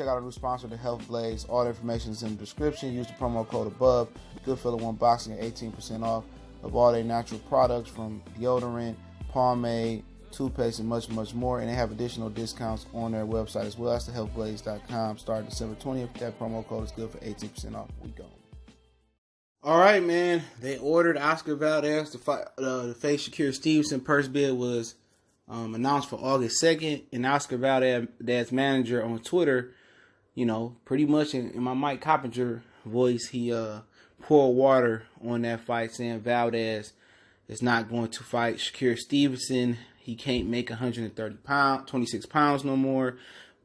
check out our new sponsor, the Health Blaze. All the information is in the description. Use the promo code above. Goodfellow One Boxing at 18% off of all their natural products, from deodorant, pomade, toothpaste, and much, much more. And they have additional discounts on their website as well. That's thehealthblaze.com. Starting December 20th. That promo code is good for 18% off. We go. All right, man. They ordered Oscar Valdez to fight, to face Shakur Stevenson. Purse bid was announced for August 2nd. And Oscar Valdez's manager on Twitter, pretty much in my Mike Coppinger voice, he poured water on that fight, saying Valdez is not going to fight Shakur Stevenson. He can't make 26 pounds no more.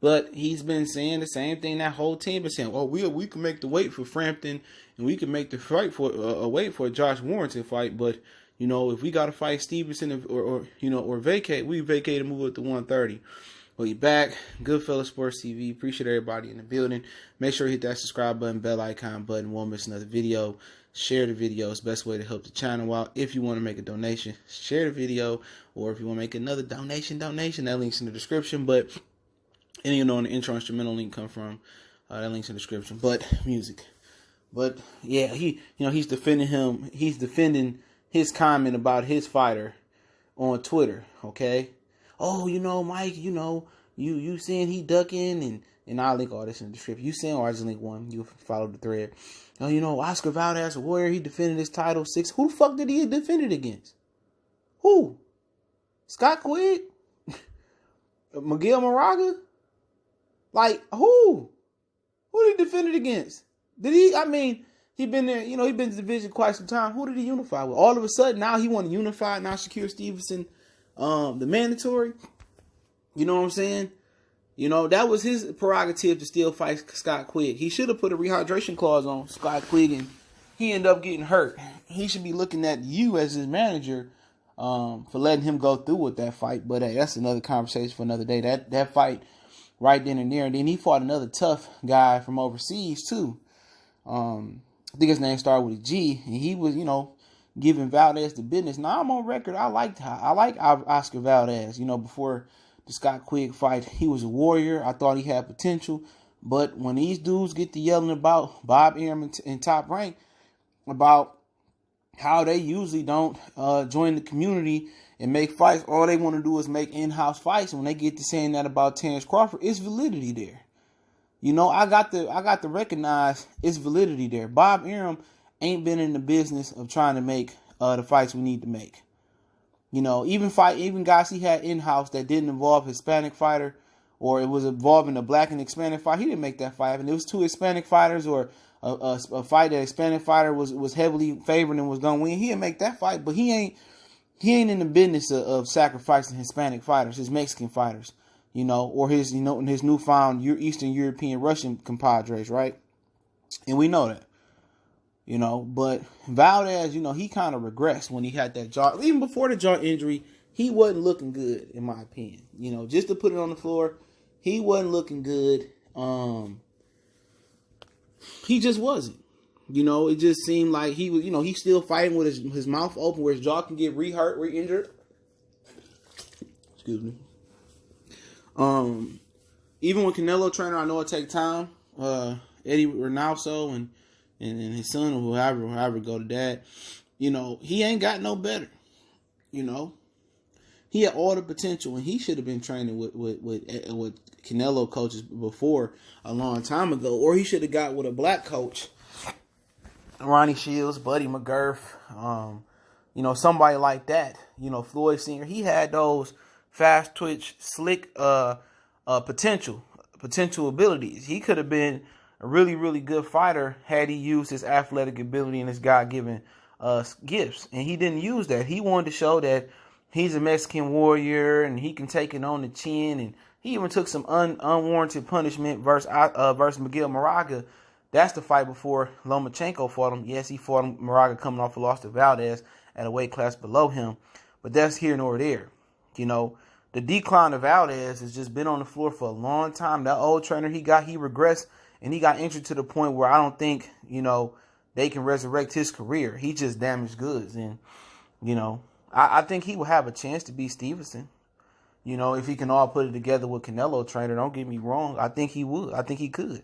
But he's been saying the same thing that whole team been saying. Oh, we can make the weight for Frampton, and we can make the fight for weight for a Josh Warrington fight. But if we got to fight Stevenson or vacate, we vacate and move up to 130. Well, you're back. Goodfellow Sports TV. Appreciate everybody in the building. Make sure you hit that subscribe button, bell icon button. Won't miss another video. Share the video. It's the best way to help the channel out. If you want to make a donation, share the video. Or if you want to make another donation, that link's in the description. But and on the intro instrumental link come from, that link's in the description. But music. But yeah, he's defending his comment about his fighter on Twitter. Okay. Oh, Mike, you saying he ducking, and I'll link all this in the description. You saying, or I just link one, you follow the thread. Oscar Valdez, a warrior, he defended his title 6. Who the fuck did he defend it against? Who? Scott Quigg? Miguel Moraga? Like, who? Who did he defend it against? He been there, he been in the division quite some time. Who did he unify with? All of a sudden, now he want to unify, now Shakur Stevenson, the mandatory. You know what I'm saying? That was his prerogative to still fight Scott Quigg. He should have put a rehydration clause on Scott Quigg, and he ended up getting hurt. He should be looking at you as his manager for letting him go through with that fight. But hey, that's another conversation for another day. That fight right then and there. And then he fought another tough guy from overseas too. I think his name started with a G, and he was, giving Valdez the business. Now I'm on record. I like Oscar Valdez. Before the Scott Quigg fight, he was a warrior. I thought he had potential, but when these dudes get to yelling about Bob Arum in Top Rank, about how they usually don't join the community and make fights, all they want to do is make in-house fights. And when they get to saying that about Terrence Crawford, it's validity there. I got to recognize it's validity there. Bob Arum ain't been in the business of trying to make the fights we need to make. Even guys he had in-house that didn't involve Hispanic fighter, or it was involving a black and Hispanic fight, he didn't make that fight. And it was 2 Hispanic fighters, or a fight that Hispanic fighter was heavily favored and was going to win. He didn't make that fight, but he ain't in the business of sacrificing Hispanic fighters, his Mexican fighters, or his, his newfound Eastern European Russian compadres, right? And we know that. But Valdez, he kind of regressed when he had that jaw. Even before the jaw injury, he wasn't looking good, in my opinion. Just to put it on the floor, he wasn't looking good. He just wasn't. It just seemed like he was, he's still fighting with his mouth open, where his jaw can get re-injured. Excuse me. Even when Canelo trainer, I know it take time. Eddie Reynoso and his son, or whoever go to that, he ain't got no better. He had all the potential, and he should have been training with Canelo coaches before a long time ago, or he should have got with a black coach, Ronnie Shields, Buddy McGurf, somebody like that. Floyd Senior. He had those fast twitch, slick, potential abilities. He could have been a really, really good fighter had he used his athletic ability and his God-given gifts. And he didn't use that. He wanted to show that he's a Mexican warrior and he can take it on the chin. And he even took some unwarranted punishment versus Miguel Moraga. That's the fight before Lomachenko fought him. Yes, he fought him, Moraga coming off a loss to Valdez at a weight class below him. But that's here nor there. The decline of Valdez has just been on the floor for a long time. That old trainer he regressed. And he got injured to the point where I don't think, they can resurrect his career. He just damaged goods. And, I think he will have a chance to beat Stevenson. You know, if he can all put it together with Canelo trainer, don't get me wrong. I think he would. I think he could.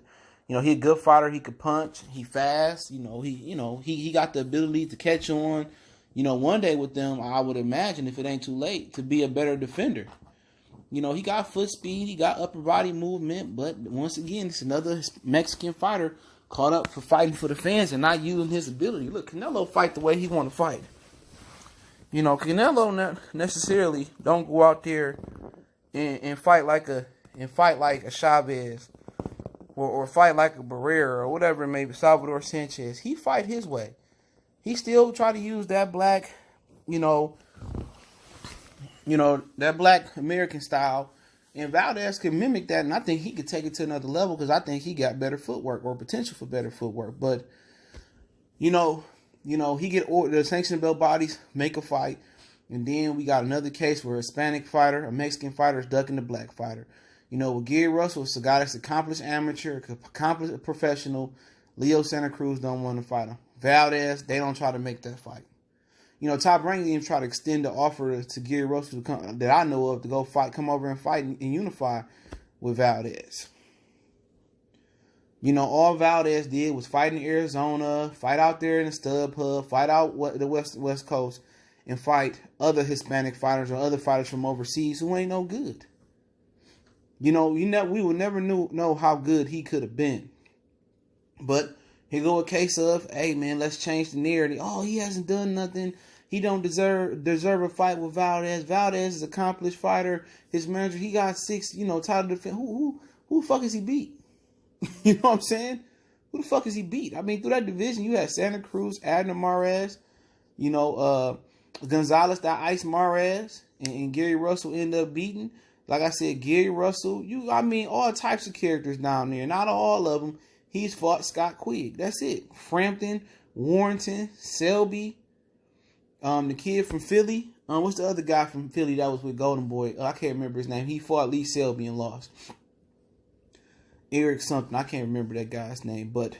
You know, he a good fighter. He could punch. He fast. He got the ability to catch on. You know, one day with them, I would imagine, if it ain't too late, to be a better defender. You know, he got foot speed. He got upper body movement. But once again, it's another Mexican fighter caught up for fighting for the fans and not using his ability. Look, Canelo fight the way he want to fight. You know, Canelo not necessarily don't go out there and fight like a Chavez or fight like a Barrera or whatever it may be, Salvador Sanchez. He fight his way. He still try to use that black, that black American style. And Valdez could mimic that, and I think he could take it to another level because I think he got better footwork or potential for better footwork. But, he get the sanctioned belt bodies, make a fight, and then we got another case where a Hispanic fighter, a Mexican fighter is ducking the black fighter. You know, with Gary Russell, it's a guy that's accomplished amateur, accomplished professional. Leo Santa Cruz don't want to fight him. Valdez, they don't try to make that fight. You know, Top Rank even try to extend the offer to Gary Russell that I know of to go fight, come over and fight and unify with Valdez. You know, all Valdez did was fight in Arizona, fight out there in the Stub Hub, fight out the West Coast, and fight other Hispanic fighters or other fighters from overseas who ain't no good. You know, we would never know how good he could have been. But here go a case of, hey man, let's change the narrative. Oh, he hasn't done nothing. He don't deserve a fight with Valdez. Valdez is an accomplished fighter. His manager, he got 6, title defense. Who the fuck is he beat? You know what I'm saying? Who the fuck is he beat? I mean, through that division, you had Santa Cruz, Abner Mares, Gonzalez, that Ice Mares, and Gary Russell ended up beating. Like I said, Gary Russell, all types of characters down there. Not all of them. He's fought Scott Quigg. That's it. Frampton, Warrington, Selby, the kid from Philly. What's the other guy from Philly that was with Golden Boy? I can't remember his name. He fought Lee Selby and lost. Eric something. I can't remember that guy's name. But,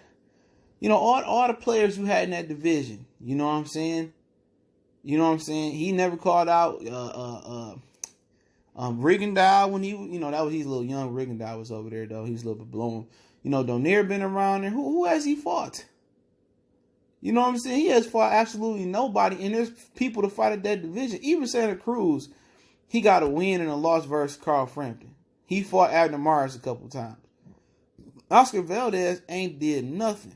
all the players you had in that division. You know what I'm saying? He never called out Rigondeaux when he, that was he's a little young. Rigondeaux was over there, though. He was a little bit blown. Donaire been around there. Who has he fought? You know what I'm saying? He has fought absolutely nobody. And there's people to fight at that division. Even Santa Cruz, he got a win and a loss versus Carl Frampton. He fought Abner Mares a couple times. Oscar Valdez ain't did nothing.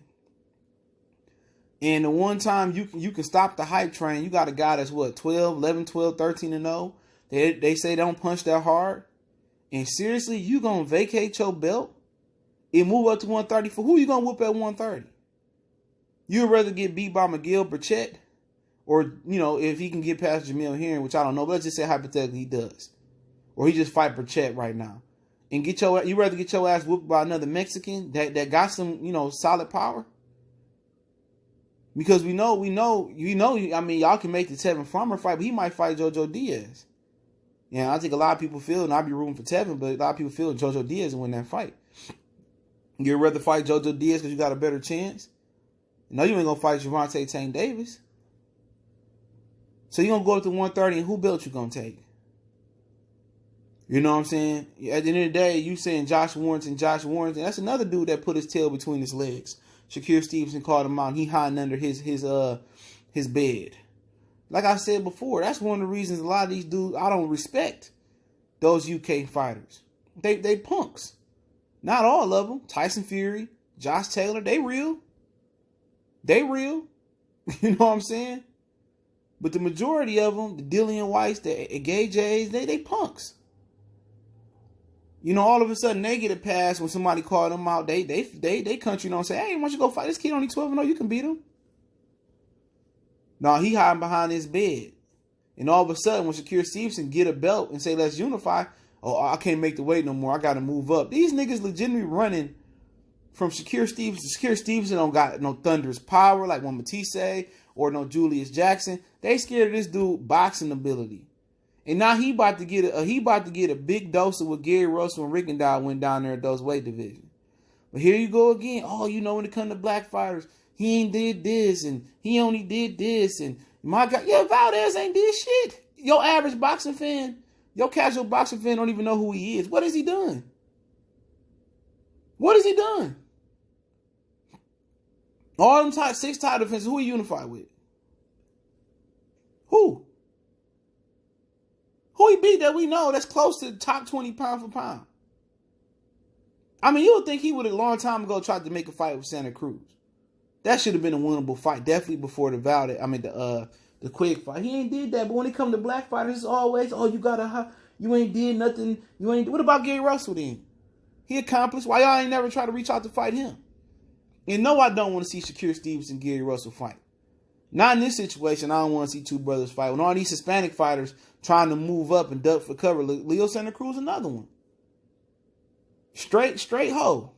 And the one time you can stop the hype train, you got a guy that's 11, 12, 13 and 0. They say don't punch that hard. And seriously, you gonna vacate your belt and move up to 130 for who you gonna whoop at 130? You'd rather get beat by Miguel Burchett, or if he can get past Jamil Herring, which I don't know, but let's just say hypothetically he does, or he just fight Burchett right now, and you rather get your ass whooped by another Mexican that got some solid power. Because we know. I mean, y'all can make the Tevin Farmer fight, but he might fight JoJo Diaz. Yeah, I think a lot of people feel, and I'll be rooting for Tevin, but a lot of people feel JoJo Diaz will win that fight. You'd rather fight JoJo Diaz because you got a better chance? No, you ain't going to fight Gervonta Tank Davis. So you're going to go up to 130, and who belt you going to take? You know what I'm saying? At the end of the day, you saying Josh Warrington. That's another dude that put his tail between his legs. Shakur Stevenson called him out. He hiding under his bed. Like I said before, that's one of the reasons a lot of these dudes, I don't respect those UK fighters. They punks. Not all of them. Tyson Fury, Josh Taylor, they real. You know what I'm saying? But the majority of them, the Dillian Whites, the Gay Jays, they punks. All of a sudden they get a pass when somebody called them out. They country don't say, hey, why don't you go fight this kid only 12-0? You can beat him. No, he hiding behind his bed. And all of a sudden when Shakur Stevenson get a belt and say, let's unify, oh, I can't make the weight no more. I got to move up. These niggas legitimately running from Shakur Stevenson. Shakur Stevenson don't got no thunderous power like one Matisse or no Julius Jackson. They scared of this dude boxing ability. And now he about to get a big dose of what Gary Russell and Rigondeaux went down there at those weight divisions. But here you go again. Oh, when it comes to black fighters, he ain't did this and he only did this and my God, yeah, Valdez ain't did shit. Your average boxing fan Your casual boxing fan don't even know who he is. What has he done? What has he done? All them 6 title defenses, who he unified with? Who? Who he beat that we know that's close to the top 20 pound for pound? I mean, you would think he would have a long time ago tried to make a fight with Santa Cruz. That should have been a winnable fight, definitely before the Valdez. I mean, the quick fight. He ain't did that. But when it come to black fighters, it's always, oh, you ain't did nothing. What about Gary Russell then? He accomplished. Why y'all ain't never try to reach out to fight him? And no, I don't want to see Shakur Stevenson and Gary Russell fight. Not in this situation. I don't want to see two brothers fight. When all these Hispanic fighters trying to move up and duck for cover, Leo Santa Cruz, another one. Straight hoe.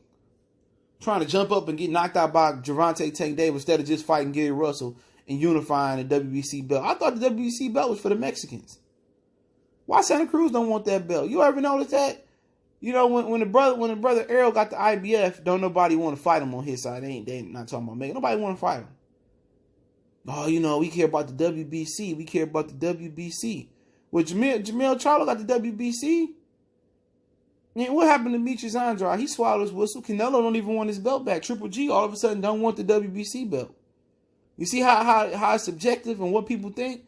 Trying to jump up and get knocked out by Gervonta Tank Davis instead of just fighting Gary Russell and unifying the WBC belt. I thought the WBC belt was for the Mexicans. Why Santa Cruz don't want that belt? You ever notice that? You know, when the brother Errol got the IBF, don't nobody want to fight him on his side. They not talking about making. Nobody want to fight him. Oh, you know, we care about the WBC. We care about the WBC. Well, Jamel Charlo got the WBC. And what happened to Demetrius Andrade? He swallowed his whistle. Canelo don't even want his belt back. Triple G all of a sudden don't want the WBC belt. You see how it's subjective and what people think?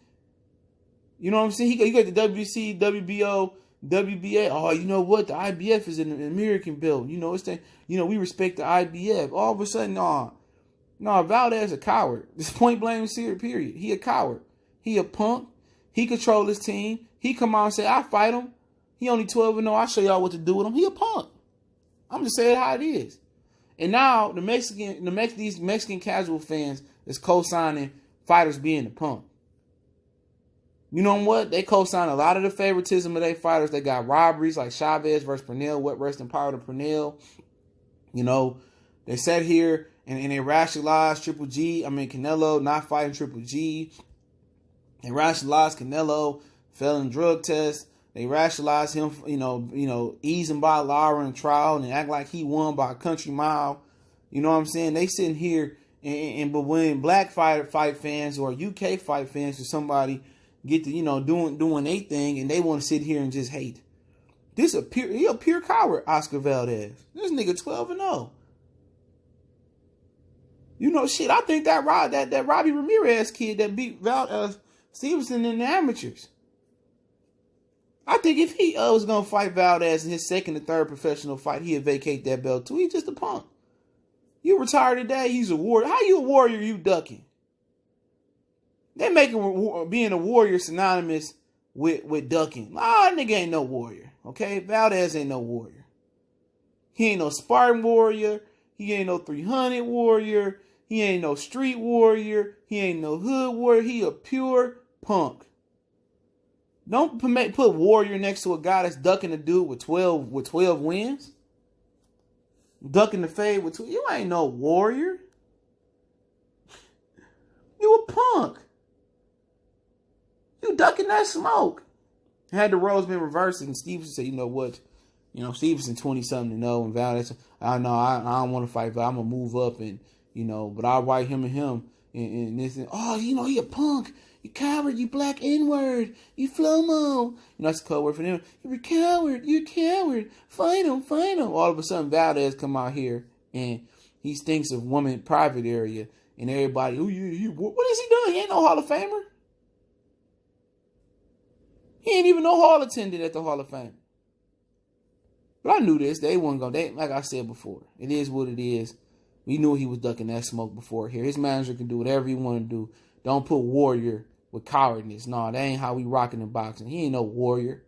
You know what I'm saying? He got the WBC, WBO, WBA. Oh, you know what? The IBF is an American belt. You know, we respect the IBF. All of a sudden, no, Valdez a coward. This point blank period. He a coward. He a punk. He control his team. He come out and say, I fight him. He only 12-0. I'll show y'all what to do with him. He a punk. I'm just saying how it is. And now these Mexican casual fans is co-signing fighters being the punk. You know what? They co-sign a lot of the favoritism of their fighters. They got robberies like Chavez versus Pernell. What rest in power to Pernell. You know, they sat here and they rationalized Canelo not fighting Triple G. They rationalized Canelo failing drug tests. They rationalized him, easing by Lara in trial and act like he won by a country mile. You know what I'm saying? They sitting here but when black fight fans or UK fight fans or somebody get to, doing their thing and they want to sit here and just hate. He a pure coward, Oscar Valdez. This nigga 12-0. You know, shit, I think that Robbie Ramirez kid that beat Stevenson in the amateurs. I think if he was going to fight Valdez in his second or third professional fight, he'd vacate that belt too. He's just a punk. You retired today, he's a warrior. How you a warrior, you ducking? They making being a warrior synonymous with ducking. Nigga ain't no warrior, okay? Valdez ain't no warrior. He ain't no Spartan warrior. He ain't no 300 warrior. He ain't no street warrior. He ain't no hood warrior. He a pure punk. Don't put warrior next to a guy that's ducking a dude with 12 wins. Ducking the fade with 2. You ain't no warrior. You a punk. You ducking that smoke. Had the roles been reversed and Stevenson said, you know what? Stevenson 20-something and Valdez, I know I don't want to fight, but I'm gonna move up and but I'll write him and this and he a punk. You coward, you black N-word, you Flomo. That's a code word for them. You're a coward, you're a coward. Fight him. All of a sudden, Valdez come out here and he stinks of woman private area. And everybody, what is he doing? He ain't no Hall of Famer. He ain't even no hall attendant at the Hall of Fame. But I knew this. They wasn't going to, like I said before, it is what it is. We knew he was ducking that smoke before here. His manager can do whatever he want to do. Don't put warrior with cowardness. No, that ain't how we rocking in boxing. He ain't no warrior.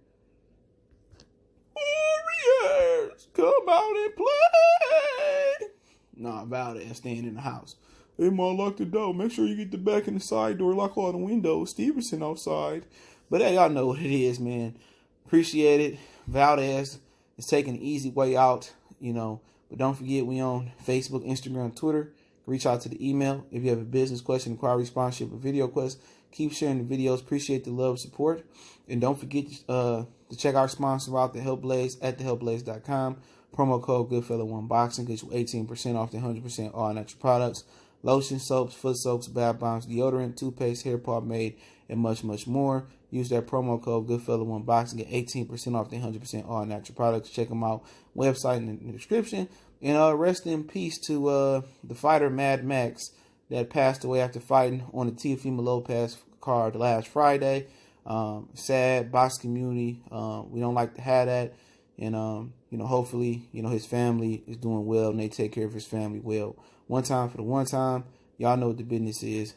Warriors, come out and play. Nah, Valdez staying in the house. Hey, ma, lock the door. Make sure you get the back and the side door. Lock all the windows. Stevenson outside. But hey, y'all know what it is, man. Appreciate it. Valdez is taking the easy way out, But don't forget, we on Facebook, Instagram, Twitter. Reach out to the email if you have a business question, inquiry, sponsorship, or video quest. Keep sharing the videos. Appreciate the love, support. And don't forget to check our sponsor out, The Help Blaze, at thehelpblaze.com. Promo code Goodfella1Boxing gets you 18% off the 100% all natural products. Lotion, soaps, foot soaps, bath bombs, deodorant, toothpaste, hair pomade, and much, much more. Use that promo code GoodFella1Boxing, get 18% off the 100% all natural products. Check them out. Website in the description. And rest in peace to the fighter Mad Max that passed away after fighting on the Teofimo Lopez card last Friday. Sad, box community. We don't like to have that. And, hopefully, his family is doing well and they take care of his family well. One time for the one time. Y'all know what the business is.